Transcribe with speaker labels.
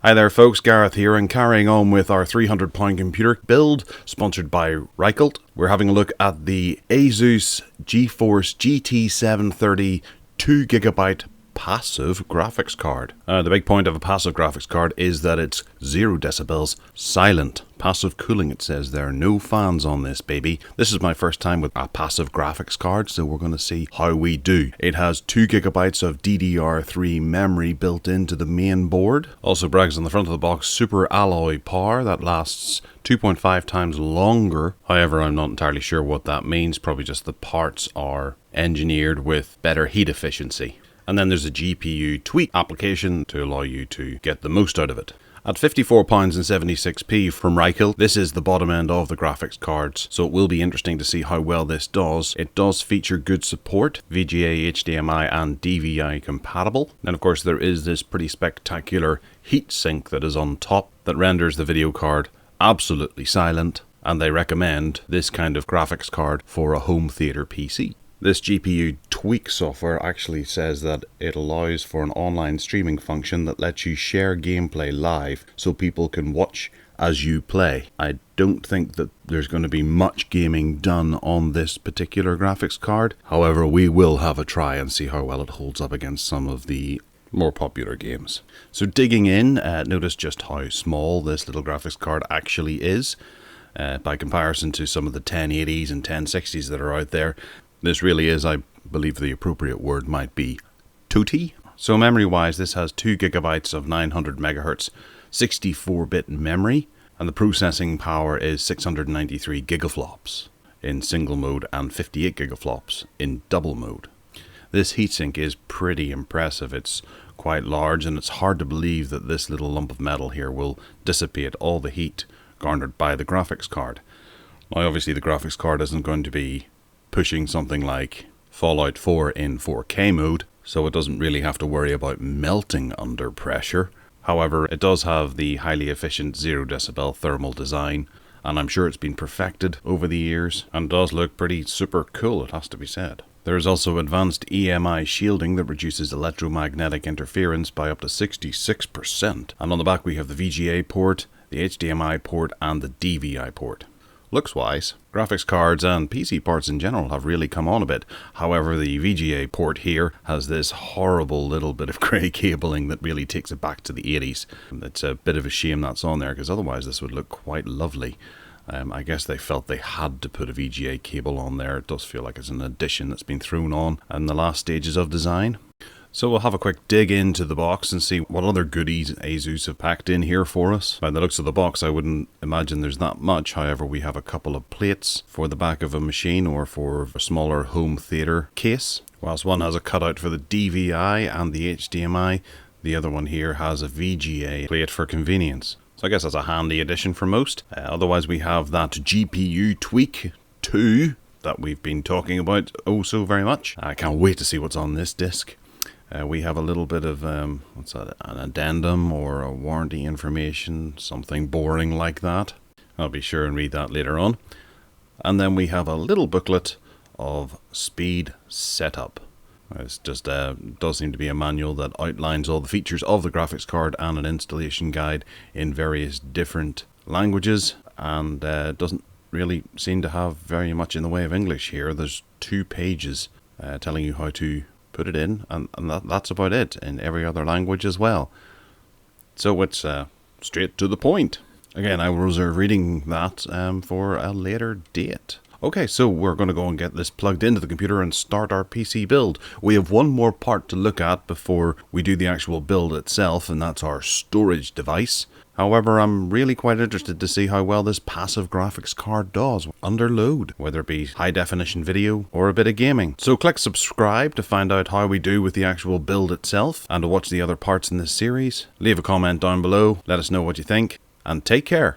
Speaker 1: Hi there folks, Gareth here, and carrying on with our £300 computer build, sponsored by Reichelt. We're having a look at the Asus GeForce GT730 2GB passive graphics card. The big point of a passive graphics card is that it's 0 decibels, silent, passive cooling it says there, no fans on this baby. This is my first time with a passive graphics card, so we're going to see how we do. It has 2GB of DDR3 memory built into the main board. Also brags on the front of the box super alloy power that lasts 2.5 times longer. However, I'm not entirely sure what that means, probably just the parts are engineered with better heat efficiency. And then there's a GPU tweak application to allow you to get the most out of it. At £54.76 from Reichelt, this is the bottom end of the graphics cards, so it will be interesting to see how well this does. It does feature good support, VGA, HDMI and DVI compatible. And of course there is this pretty spectacular heatsink that is on top that renders the video card absolutely silent, and they recommend this kind of graphics card for a home theater PC. This GPU tweak software actually says that it allows for an online streaming function that lets you share gameplay live so people can watch as you play. I don't think that there's going to be much gaming done on this particular graphics card. However, we will have a try and see how well it holds up against some of the more popular games. So digging in, notice just how small this little graphics card actually is by comparison to some of the 1080s and 1060s that are out there. This really is, I believe the appropriate word might be, tooty. So memory wise, this has 2GB of 900MHz 64-bit memory, and the processing power is 693 gigaflops in single mode and 58 gigaflops in double mode. This heatsink is pretty impressive. It's quite large, and it's hard to believe that this little lump of metal here will dissipate all the heat garnered by the graphics card. Now obviously the graphics card isn't going to be pushing something like Fallout 4 in 4K mode, so it doesn't really have to worry about melting under pressure. However, it does have the highly efficient 0 decibel thermal design, and I'm sure it's been perfected over the years, and does look pretty super cool, it has to be said. There is also advanced EMI shielding that reduces electromagnetic interference by up to 66%, and on the back we have the VGA port, the HDMI port and the DVI port. Looks wise, graphics cards and PC parts in general have really come on a bit. However, the VGA port here has this horrible little bit of grey cabling that really takes it back to the 80s. It's a bit of a shame that's on there, because otherwise this would look quite lovely. I guess they felt they had to put a VGA cable on there. It does feel like it's an addition that's been thrown on in the last stages of design. So we'll have a quick dig into the box and see what other goodies Asus have packed in here for us. By the looks of the box, I wouldn't imagine there's that much. However, we have a couple of plates for the back of a machine or for a smaller home theater case. Whilst one has a cutout for the DVI and the HDMI, the other one here has a VGA plate for convenience. So I guess that's a handy addition for most. Otherwise, we have that GPU tweak 2 that we've been talking about oh so very much. I can't wait to see what's on this disc. We have a little bit of, what's that, an addendum or a warranty information, something boring like that. I'll be sure and read that later on. And then we have a little booklet of speed setup. It's just does seem to be a manual that outlines all the features of the graphics card and an installation guide in various different languages, and doesn't really seem to have very much in the way of English here. There's 2 pages telling you how to put it in, and that's about it, in every other language as well. So it's straight to the point. Again, I will reserve reading that for a later date. Okay, so we're going to go and get this plugged into the computer and start our PC build. We have one more part to look at before we do the actual build itself, and that's our storage device. However, I'm really quite interested to see how well this passive graphics card does under load, whether it be high definition video or a bit of gaming. So click subscribe to find out how we do with the actual build itself and to watch the other parts in this series. Leave a comment down below, let us know what you think, and take care.